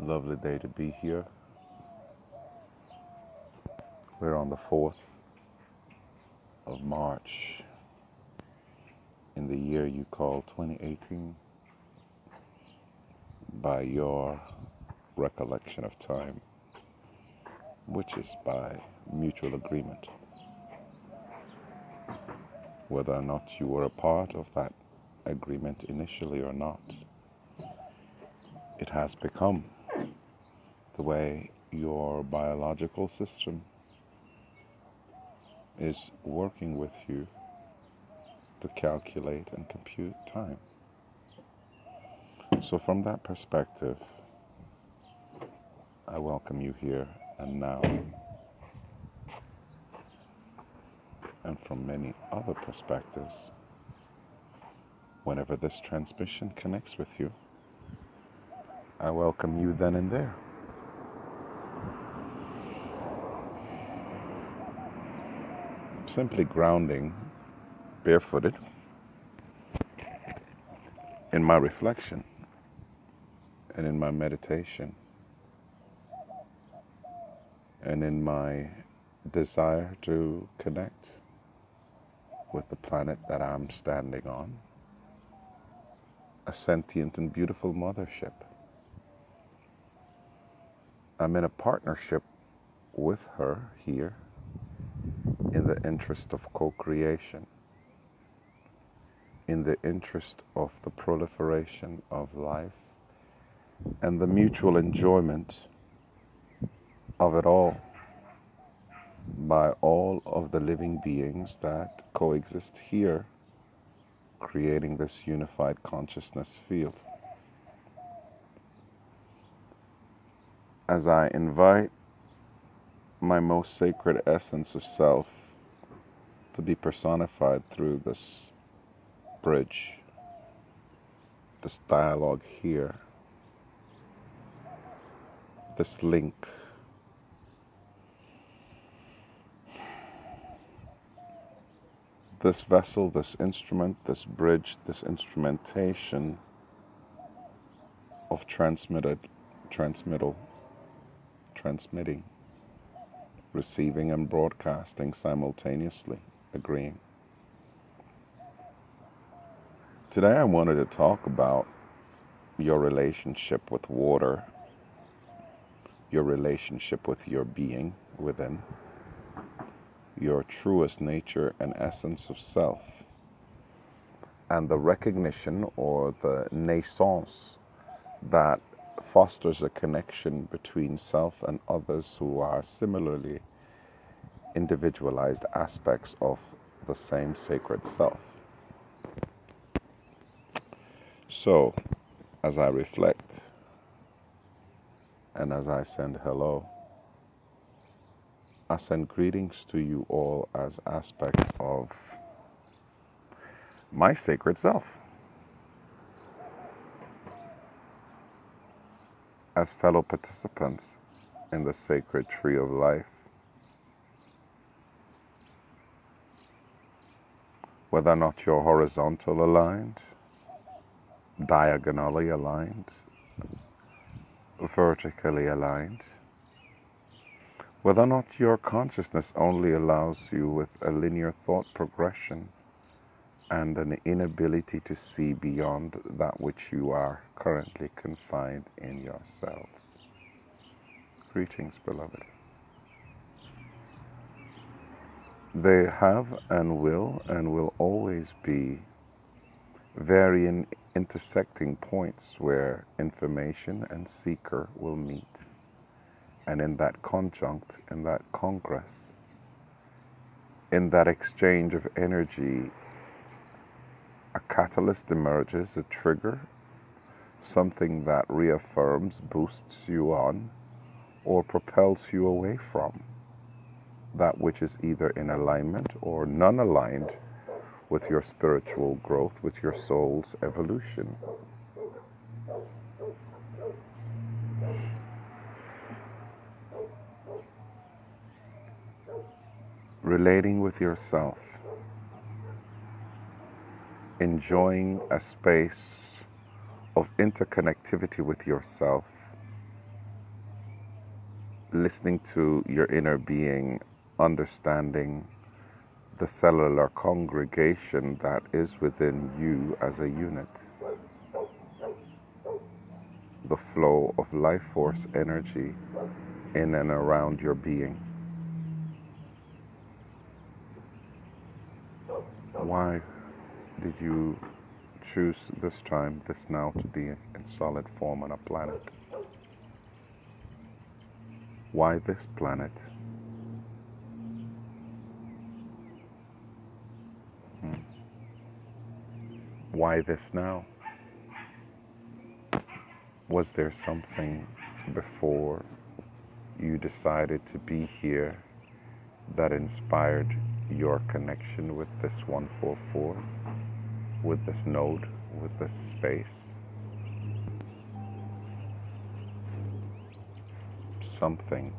Lovely day to be here. We're on the 4th of March in the year you call 2018 by your recollection of time, which is by mutual agreement. Whether or not you were a part of that agreement initially or not, it has become the way your biological system is working with you to calculate and compute time. So from that perspective, I welcome you here and now. And from many other perspectives, whenever this transmission connects with you, I welcome you then and there. Simply grounding, barefooted, in my reflection and in my meditation and in my desire to connect with the planet that I'm standing on, a sentient and beautiful mothership. I'm in a partnership with her here in the interest of co-creation, in the interest of the proliferation of life and the mutual enjoyment of it all by all of the living beings that coexist here, creating this unified consciousness field. As I invite my most sacred essence of self to be personified through this bridge, this dialogue here, this link, this vessel, this instrument, this bridge, this instrumentation of transmitting, receiving and broadcasting simultaneously, agreeing. Today I wanted to talk about your relationship with water, your relationship with your being within, your truest nature and essence of self, and the recognition or the naissance that fosters a connection between self and others who are similarly individualized aspects of the same sacred self. So, as I reflect and as I send hello, I send greetings to you all as aspects of my sacred self, as fellow participants in the sacred tree of life. Whether or not you're horizontal aligned, diagonally aligned, vertically aligned, whether or not your consciousness only allows you with a linear thought progression and an inability to see beyond that which you are currently confined in yourselves. Greetings, beloved. They have and will always be varying intersecting points where information and seeker will meet. And in that conjunct, in that congress, in that exchange of energy, a catalyst emerges, a trigger, something that reaffirms, boosts you on, or propels you away from that which is either in alignment or non-aligned with your spiritual growth, with your soul's evolution. Relating with yourself, enjoying a space of interconnectivity with yourself listening to your inner being, understanding the cellular congregation that is within you as a unit, the flow of life force energy in and around your being. Why did you choose this time, this now, to be in solid form on a planet? Why this planet? Why this now? Was there something before you decided to be here that inspired your connection with this 144, with this node, with this space? Something,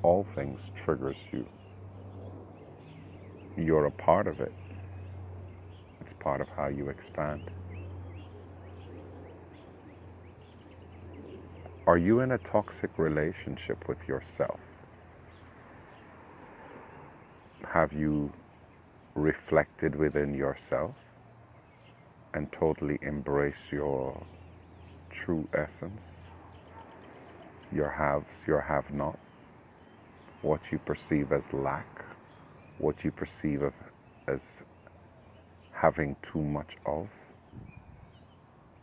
all things triggers you. You're a part of it. It's part of how you expand. Are you in a toxic relationship with yourself? Have you reflected within yourself and totally embraced your true essence, your haves, your have-not, what you perceive as lack, what you perceive as having too much of?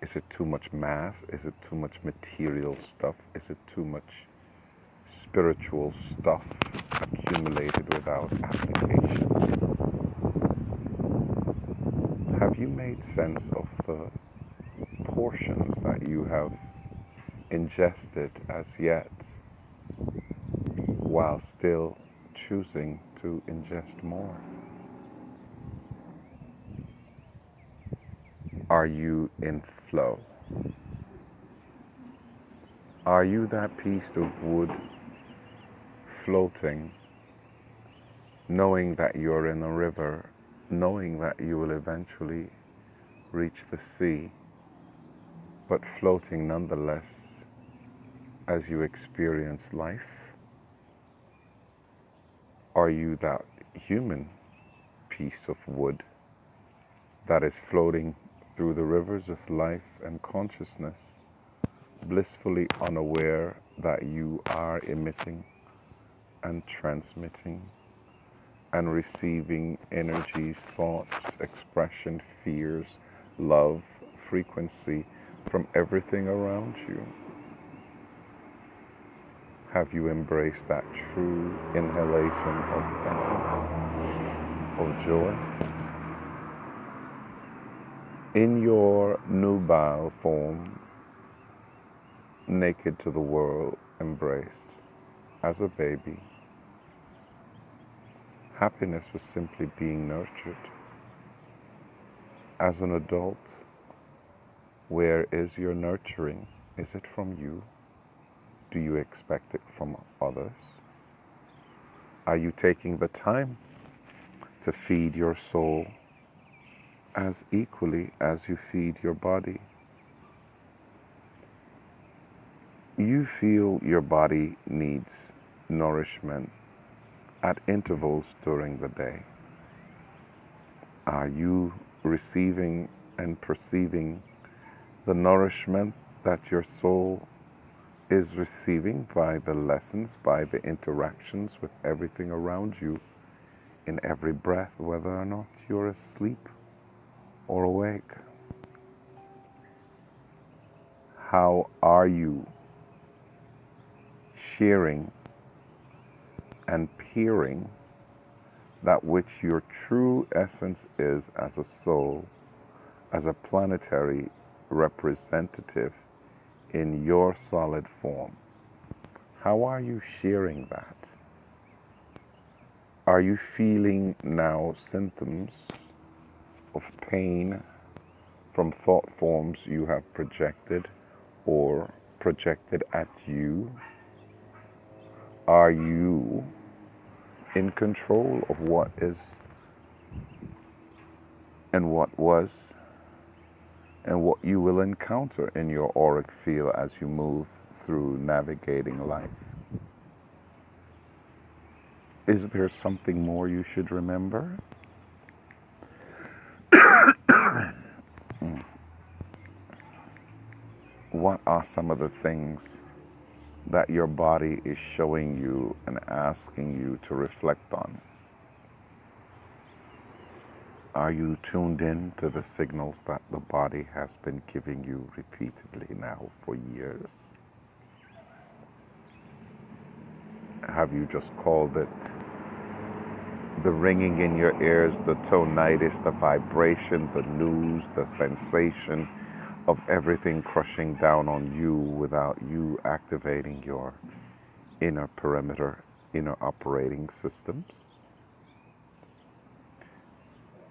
Is it too much mass? Is it too much material stuff? Is it too much spiritual stuff accumulated without application? Have you made sense of the portions that you have ingested as yet, while still choosing to ingest more? Are you in flow? Are you that piece of wood floating, knowing that you're in a river, knowing that you will eventually reach the sea, but floating nonetheless as you experience life? Are you that human piece of wood that is floating through the rivers of life and consciousness, blissfully unaware that you are emitting and transmitting and receiving energies, thoughts, expression, fears, love, frequency from everything around you? Have you embraced that true inhalation of essence, of joy? In your nubile form, naked to the world, embraced as a baby, happiness was simply being nurtured. As an adult, where is your nurturing? Is it from you? Do you expect it from others? Are you taking the time to feed your soul as equally as you feed your body? You feel your body needs nourishment at intervals during the day. Are you receiving and perceiving the nourishment that your soul is receiving by the lessons, by the interactions with everything around you in every breath, whether or not you're asleep or awake? How are you sharing and peering that which your true essence is as a soul, as a planetary representative in your solid form? How are you sharing that? Are you feeling now symptoms of pain from thought forms you have projected or projected at you? Are you in control of what is and what was and what you will encounter in your auric field as you move through navigating life. Is there something more you should remember? What are some of the things that your body is showing you and asking you to reflect on? Are you tuned in to the signals that the body has been giving you repeatedly now for years? Have you just called it the ringing in your ears, the tonitis, the vibration, the news, the sensation of everything crushing down on you without you activating your inner perimeter, inner operating systems?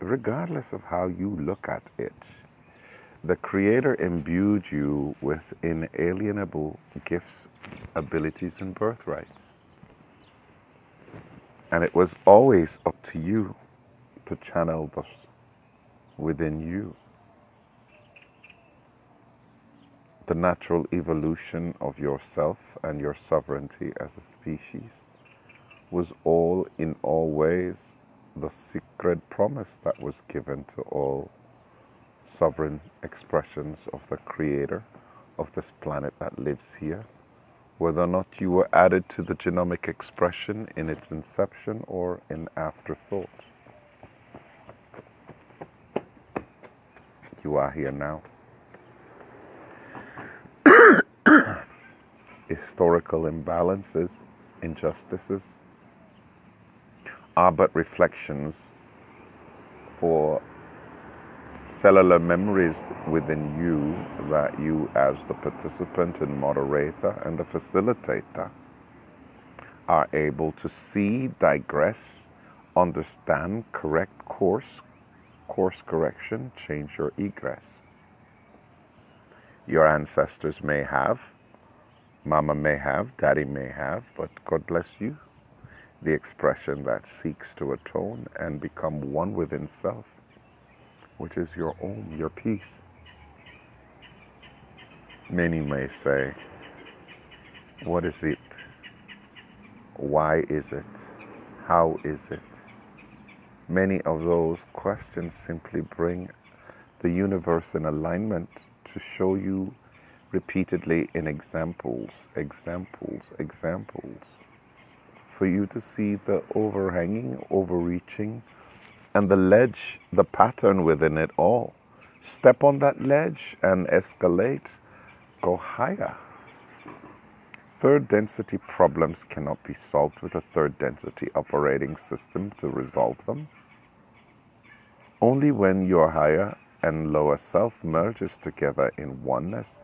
Regardless of how you look at it, the Creator imbued you with inalienable gifts, abilities, and birthrights. And it was always up to you to channel this within you. The natural evolution of yourself and your sovereignty as a species was all in all ways the secret promise that was given to all sovereign expressions of the Creator of this planet that lives here, whether or not you were added to the genomic expression in its inception or in afterthought. You are here now. Historical imbalances, injustices, are but reflections for cellular memories within you that you, as the participant and moderator and the facilitator, are able to see, digress, understand, correct course correction, change your egress. Your ancestors may have, Mama may have, Daddy may have, but God bless you, the expression that seeks to atone and become one within self, which is your own, your peace. Many may say, what is it? Why is it? How is it? Many of those questions simply bring the universe in alignment to show you repeatedly in examples, for you to see the overhanging, overreaching, and the ledge, the pattern within it all. Step on that ledge and escalate, go higher. Third density problems cannot be solved with a third density operating system to resolve them. Only when your higher and lower self merges together in oneness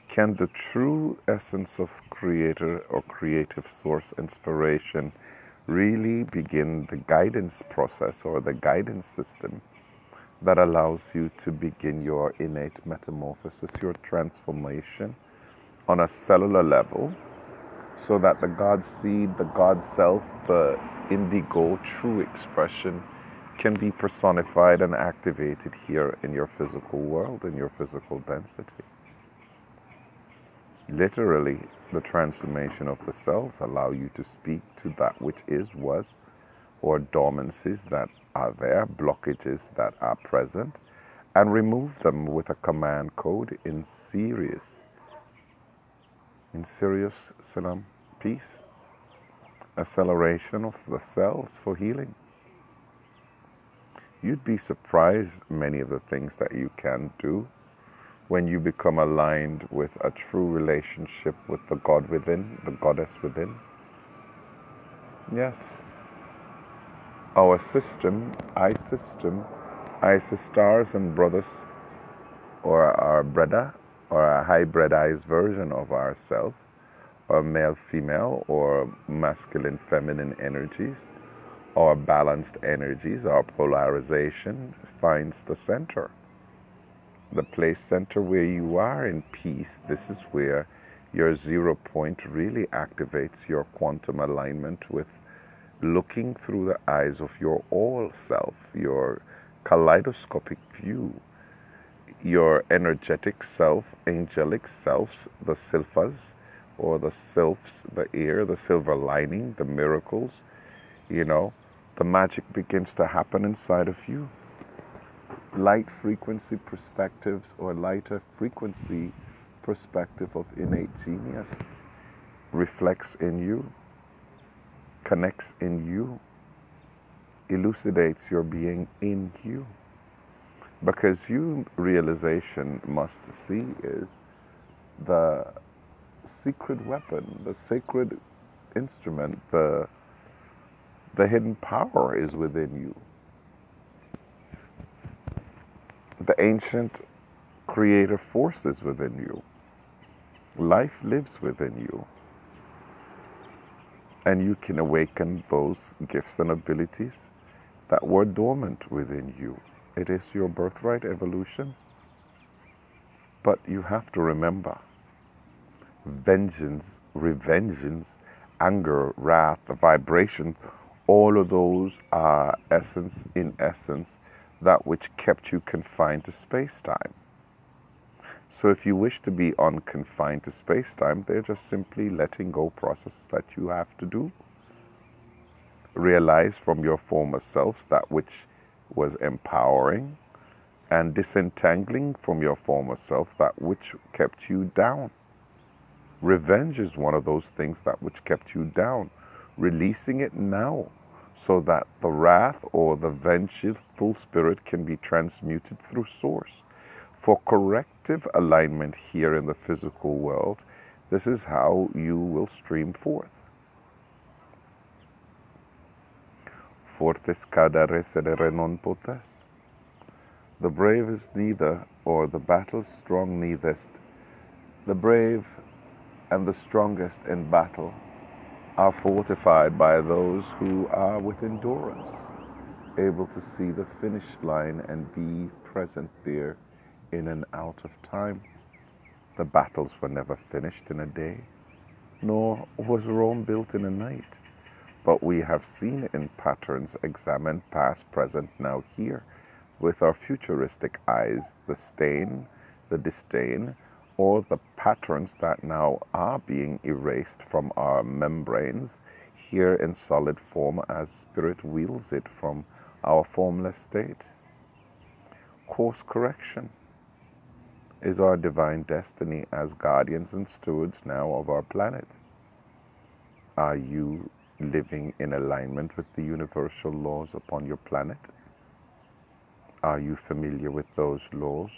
can the true essence of Creator or creative source inspiration really begin the guidance process or the guidance system that allows you to begin your innate metamorphosis, your transformation on a cellular level, so that the God seed, the God self, the indigo true expression can be personified and activated here in your physical world, in your physical density. Literally, the transformation of the cells allow you to speak to that which is, was, or dormancies that are there, blockages that are present, and remove them with a command code in Sirius. In Sirius Salam, peace, acceleration of the cells for healing. You'd be surprised many of the things that you can do when you become aligned with a true relationship with the God within, the Goddess within. Yes. Our system, I sisters and brothers, or our brother, or a hybridized version of ourself, or male, female, or masculine, feminine energies, or balanced energies, our polarization finds the center. The place center where you are in peace, this is where your 0 point really activates your quantum alignment with looking through the eyes of your all self, your kaleidoscopic view, your energetic self, angelic selves, the silphas, or the sylphs, the ear, the silver lining, the miracles, the magic begins to happen inside of you. Light frequency perspectives or lighter frequency perspective of innate genius reflects in you, connects in you, elucidates your being in you. Because you realization must see is the secret weapon, the sacred instrument, the hidden power is within you. The ancient creator force is within you. Life lives within you. And you can awaken those gifts and abilities that were dormant within you. It is your birthright evolution. But you have to remember, vengeance, revengeance, anger, wrath, vibration, all of those are essence, in essence, that which kept you confined to space-time. So if you wish to be unconfined to space-time, they're just simply letting go processes that you have to do. Realize from your former selves that which was empowering, and disentangling from your former self that which kept you down. Revenge is one of those things that which kept you down. Releasing it now so that the wrath or the vengeful spirit can be transmuted through source. For corrective alignment here in the physical world, this is how you will stream forth. Fortes cadere sedere non potest. The brave is neither, or the battle strong neithest. The brave and the strongest in battle are fortified by those who are with endurance, able to see the finish line and be present there in and out of time. The battles were never finished in a day, nor was Rome built in a night. But we have seen in patterns examined past, present, now here, with our futuristic eyes, the stain, the disdain, or the patterns that now are being erased from our membranes here in solid form as spirit wields it from our formless state. Course correction is our divine destiny as guardians and stewards now of our planet. Are you living in alignment with the universal laws upon your planet? Are you familiar with those laws?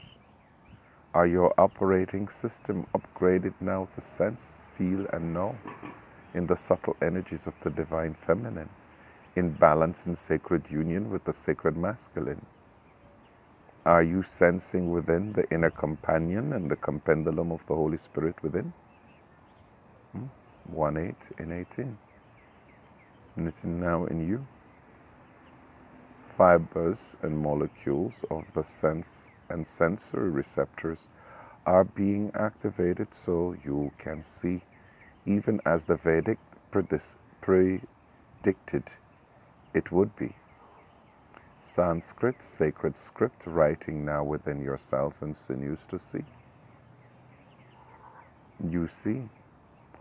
Are your operating system upgraded now to sense, feel, and know in the subtle energies of the divine feminine, in balance and sacred union with the sacred masculine? Are you sensing within the inner companion and the compendulum of the Holy Spirit within? 1-8 in 18. And it's now in you. Fibers and molecules of the sense and sensory receptors are being activated so you can see, even as the Vedic predicted it would be. Sanskrit, sacred script, writing now within your cells and sinews to see. You see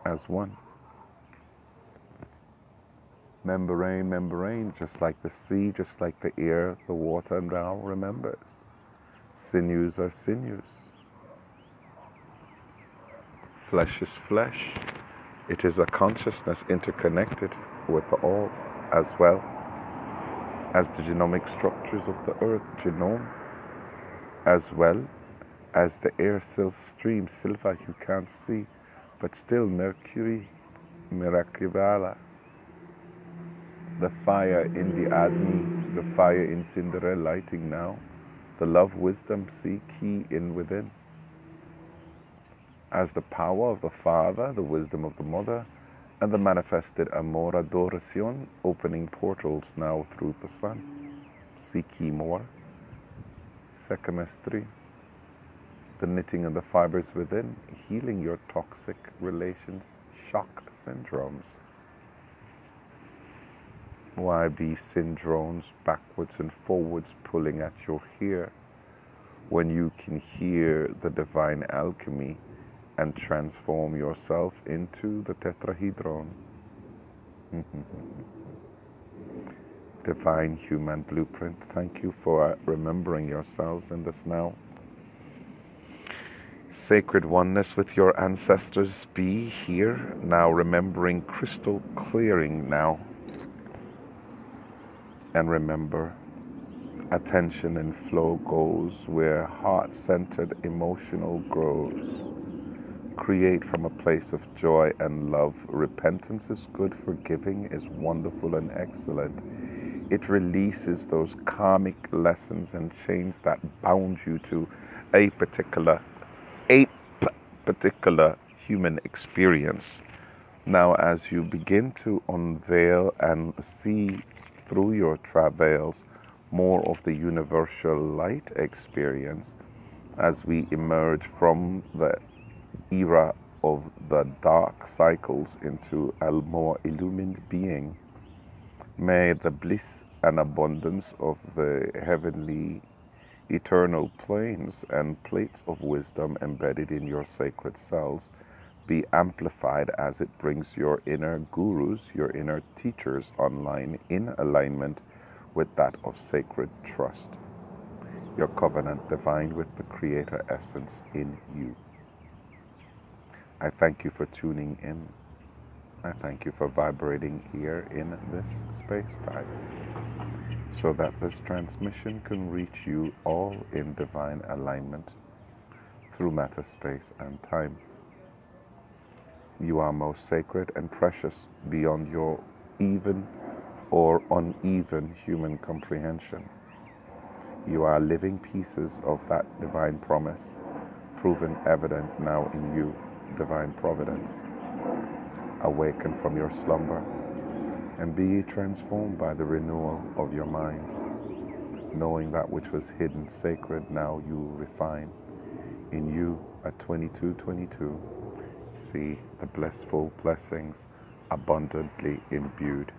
as one. Membrane, just like the sea, just like the air, the water now remembers. Sinews are sinews. Flesh is flesh. It is a consciousness interconnected with all, as well as the genomic structures of the earth, genome, as well as the air stream, silva you can't see, but still Mercury, Mirakivala. The fire in the Agni, the fire in Cinderella lighting now, the love, wisdom, see, key in within. As the power of the Father, the wisdom of the Mother, and the manifested amor adoracion, opening portals now through the Sun. See, key more. Secamestri, the knitting of the fibers within, healing your toxic relation shock syndromes. Why be syndromes backwards and forwards pulling at your hair when you can hear the divine alchemy and transform yourself into the tetrahedron. Divine human blueprint, thank you for remembering yourselves in this now. Sacred oneness with your ancestors, be here now, remembering crystal clearing now. And remember, attention and flow goes where heart-centered emotional grows. Create from a place of joy and love. Repentance is good, forgiving is wonderful and excellent. It releases those karmic lessons and chains that bound you to a particular human experience. Now, as you begin to unveil and see through your travails more of the universal light experience, as we emerge from the era of the dark cycles into a more illumined being, may the bliss and abundance of the heavenly eternal planes and plates of wisdom embedded in your sacred cells be amplified as it brings your inner gurus, your inner teachers online in alignment with that of sacred trust, your covenant divine with the Creator essence in you. I thank you for tuning in. I thank you for vibrating here in this space-time, so that this transmission can reach you all in divine alignment through matter, space, and time. You are most sacred and precious beyond your even or uneven human comprehension. You are living pieces of that divine promise, proven evident now in you, divine providence. Awaken from your slumber and be transformed by the renewal of your mind. Knowing that which was hidden sacred, now you refine. In you, at 2222, see the blissful blessings abundantly imbued.